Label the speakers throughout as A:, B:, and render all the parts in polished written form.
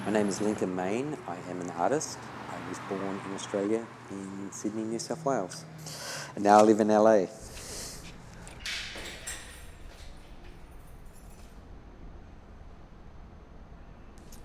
A: My name is Lincoln Mayne. I am an artist. I was born in Australia in Sydney, New South Wales, and now I live in LA.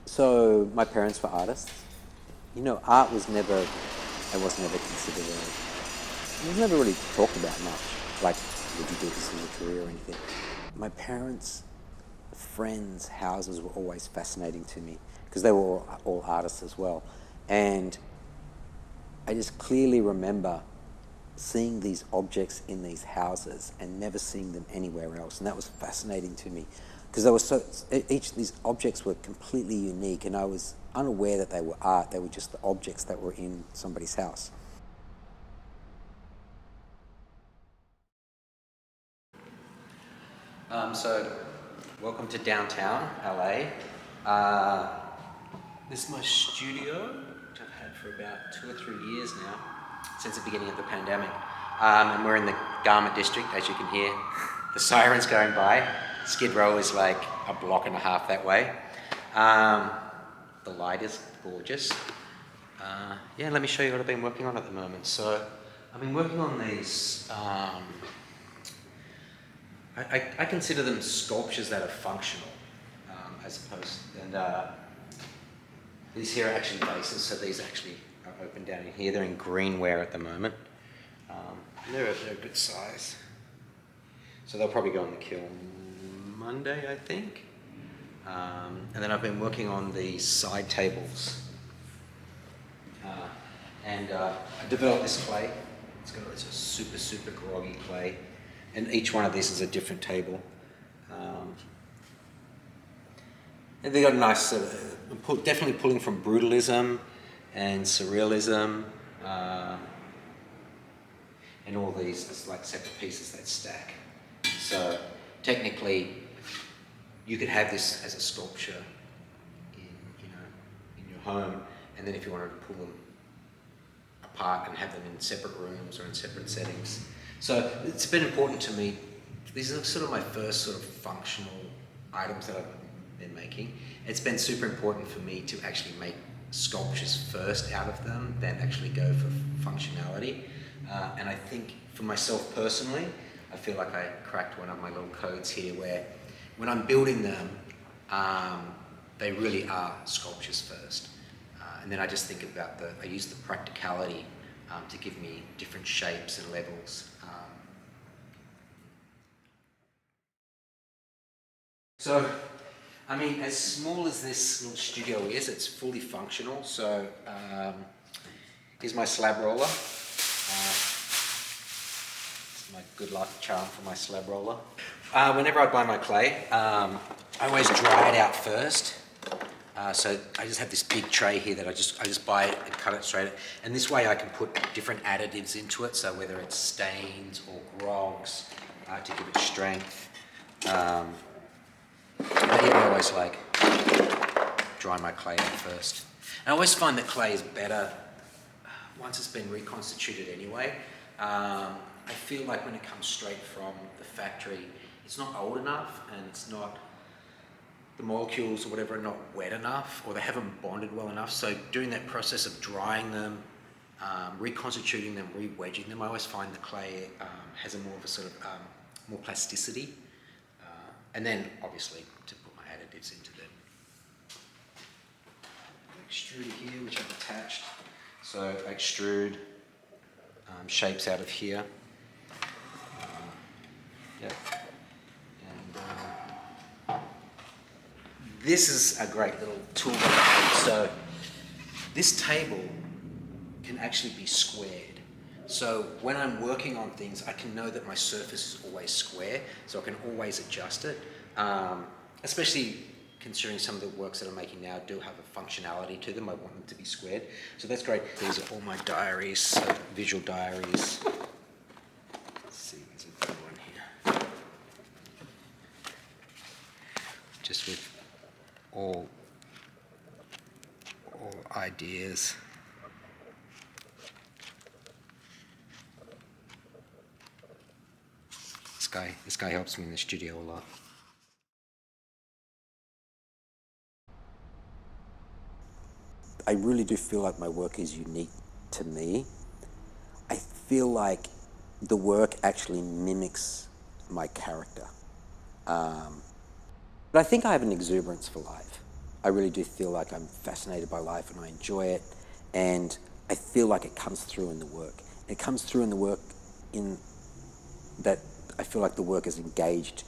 A: So my parents were artists. You know, art was never considered it was never really talked about much. Like, would you do this as a career or anything? My parents' friends' houses were always fascinating to me because they were all artists as well. And I just clearly remember seeing these objects in these houses and never seeing them anywhere else. And that was fascinating to me because each of these objects were completely unique, and I was unaware that they were art. They were just the objects that were in somebody's house. So welcome to downtown LA. This is my studio, which I've had for about 2 or 3 years now, since the beginning of the pandemic. And we're in the garment district, as you can hear. The sirens going by. Skid Row is like a block and a half that way. The light is gorgeous. Yeah, let me show you what I've been working on at the moment. So I've been working on these, I consider them sculptures that are functional, as opposed, and these here are actually bases, so these actually are open down in here. They're in greenware at the moment. They're a good size. So they'll probably go in the kiln Monday, I think. And then I've been working on the side tables. I developed this clay. It's a super groggy clay. And each one of these is a different table. And they got a nice, definitely pulling from brutalism and surrealism, and all these like separate pieces that stack. So technically, you could have this as a sculpture in your home, and then if you wanted to pull them apart and have them in separate rooms or in separate settings. So it's been important to me. These are sort of my first sort of functional items that I've been making. It's been super important for me to actually make sculptures first out of them, then actually go for functionality. And I think for myself personally, I feel like I cracked one of my little codes here where when I'm building them, they really are sculptures first. And then I just think about I use the practicality to give me different shapes and levels. So, I mean, as small as this little studio is, it's fully functional. So, here's my slab roller. It's my good luck charm for my slab roller. Whenever I buy my clay, I always dry it out first. So I just have this big tray here that I just buy it and cut it straight. And this way I can put different additives into it. So whether it's stains or grogs to give it strength. But yeah, I always like dry my clay out first. And I always find that clay is better once it's been reconstituted anyway. I feel like when it comes straight from the factory, it's not old enough and it's not, the molecules or whatever are not wet enough, or they haven't bonded well enough. So doing that process of drying them, reconstituting them, re-wedging them, I always find the clay has a more of a sort of more plasticity. And then obviously to put my additives into them. Extruder here, which I've attached. So I extrude shapes out of here. Yeah. And this is a great little tool that I have. So this table can actually be squared. So when I'm working on things, I can know that my surface is always square, so I can always adjust it, especially considering some of the works that I'm making now do have a functionality to them. I want them to be squared. So that's great. These are all my diaries, so visual diaries. Let's see, there's a good one here. Just with all ideas. This guy helps me in the studio a lot. I really do feel like my work is unique to me. I feel like the work actually mimics my character. But I think I have an exuberance for life. I really do feel like I'm fascinated by life and I enjoy it. And I feel like it comes through in the work. It comes through in the work in that I feel like the work is engaged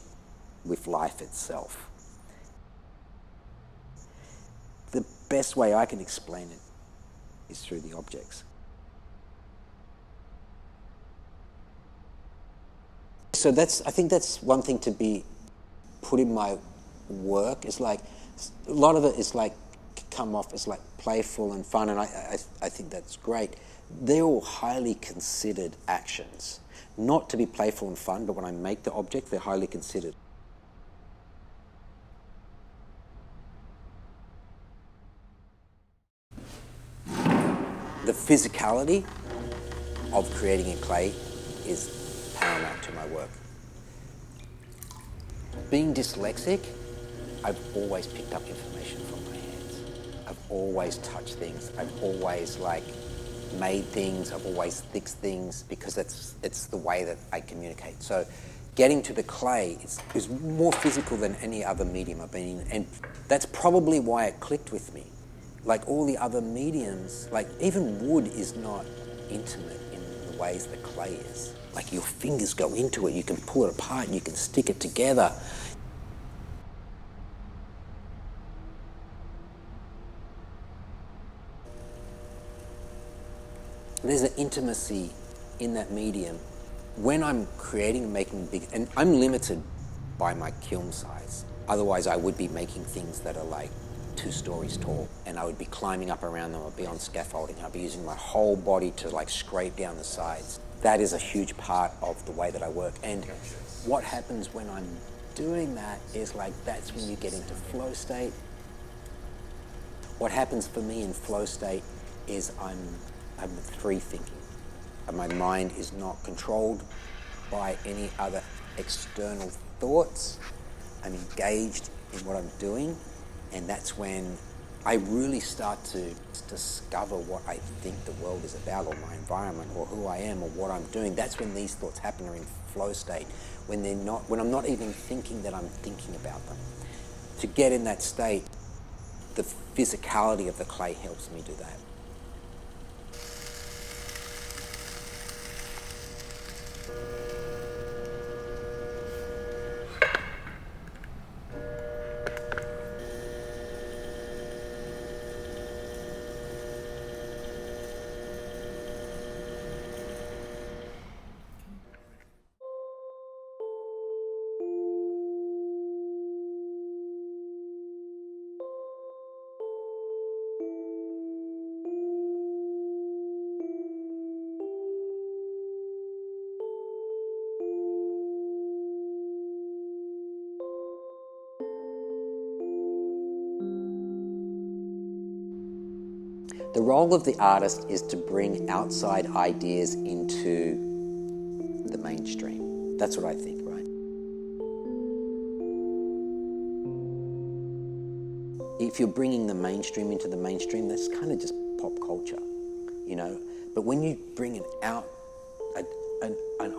A: with life itself. The best way I can explain it is through the objects. So I think that's one thing to be put in my work. It's like, a lot of it is like, come off as like playful and fun, and I think that's great. They're all highly considered actions. Not to be playful and fun, but when I make the object, they're highly considered. The physicality of creating in clay is paramount to my work. Being dyslexic, I've always picked up information from my hands. I've always touched things. I've always made things. I've always fixed things because it's the way that I communicate. So getting to the clay is more physical than any other medium I've been in, and that's probably why it clicked with me. Like all the other mediums, like even wood is not intimate in the ways that clay is. Like your fingers go into it, you can pull it apart, and you can stick it together. There's an intimacy in that medium. When I'm creating and making big, and I'm limited by my kiln size. Otherwise I would be making things that are like 2 stories tall, and I would be climbing up around them. I'd be on scaffolding. I'd be using my whole body to like scrape down the sides. That is a huge part of the way that I work. And what happens when I'm doing that is like, that's when you get into flow state. What happens for me in flow state is I'm free thinking. My mind is not controlled by any other external thoughts. I'm engaged in what I'm doing, and that's when I really start to discover what I think the world is about, or my environment, or who I am, or what I'm doing. That's when these thoughts happen, are in flow state, when I'm not even thinking that I'm thinking about them. To get in that state, the physicality of the clay helps me do that. The role of the artist is to bring outside ideas into the mainstream. That's what I think, right? If you're bringing the mainstream into the mainstream, that's kind of just pop culture, you know? But when you bring an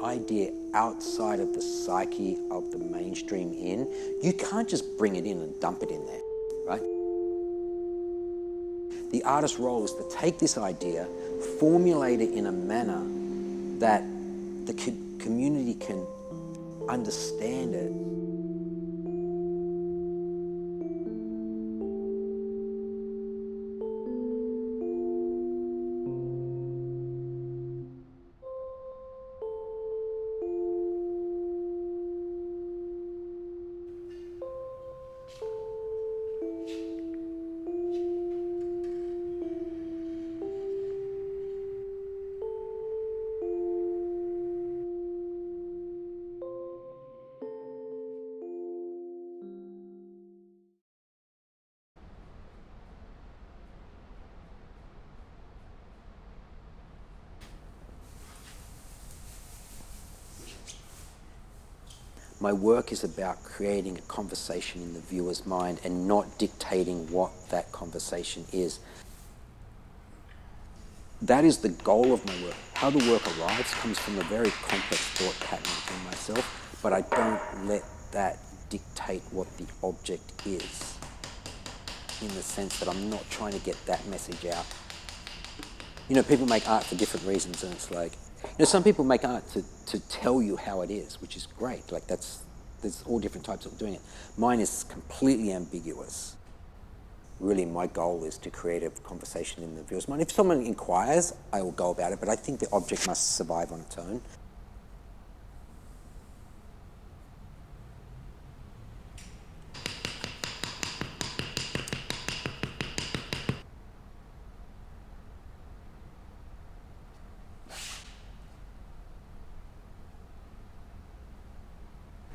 A: idea outside of the psyche of the mainstream in, you can't just bring it in and dump it in there, right? The artist's role is to take this idea, formulate it in a manner that the community can understand it.
B: My work is about creating a conversation in the viewer's mind and not dictating what that conversation is. That is the goal of my work. How the work arrives comes from a very complex thought pattern within myself, but I don't let that dictate what the object is, in the sense that I'm not trying to get that message out. You know, people make art for different reasons, and it's like, you know, some people make art to tell you how it is, which is great. Like there's all different types of doing it. Mine is completely ambiguous. Really, my goal is to create a conversation in the viewer's mind. If someone inquires, I will go about it, but I think the object must survive on its own.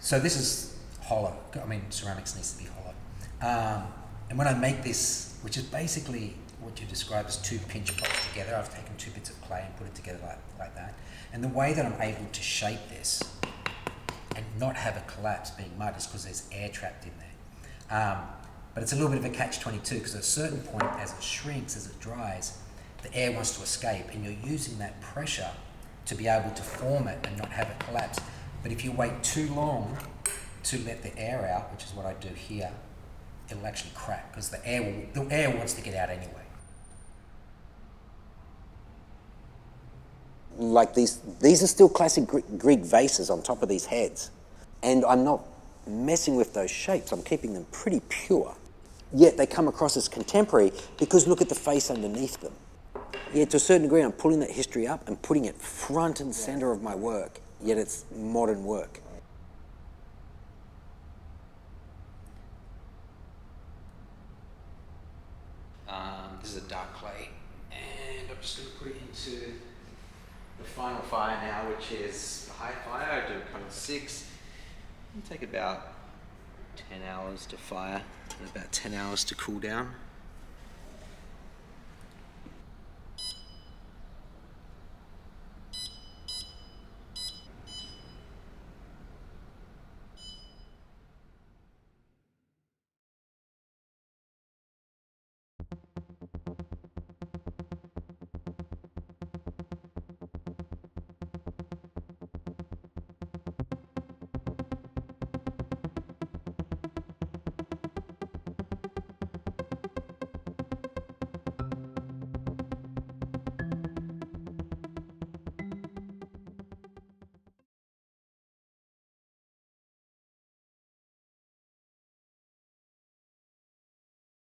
C: So this is hollow. I mean, ceramics needs to be hollow. And when I make this, which is basically what you describe as two pinch pots together, I've taken two bits of clay and put it together like that. And the way that I'm able to shape this and not have it collapse being mud is because there's air trapped in there. But it's a little bit of a catch-22 because at a certain point, as it shrinks, as it dries, the air wants to escape, and you're using that pressure to be able to form it and not have it collapse. But if you wait too long to let the air out, which is what I do here, it'll actually crack because the air wants to get out anyway.
B: Like these are still classic Greek vases on top of these heads. And I'm not messing with those shapes. I'm keeping them pretty pure. Yet they come across as contemporary because look at the face underneath them. Yeah, to a certain degree, I'm pulling that history up and putting it front and center of my work, yet it's modern work.
A: This is a dark clay, and I'm just going to put it into the final fire now, which is the high fire. I do cone 6. It'll take about 10 hours to fire and about 10 hours to cool down.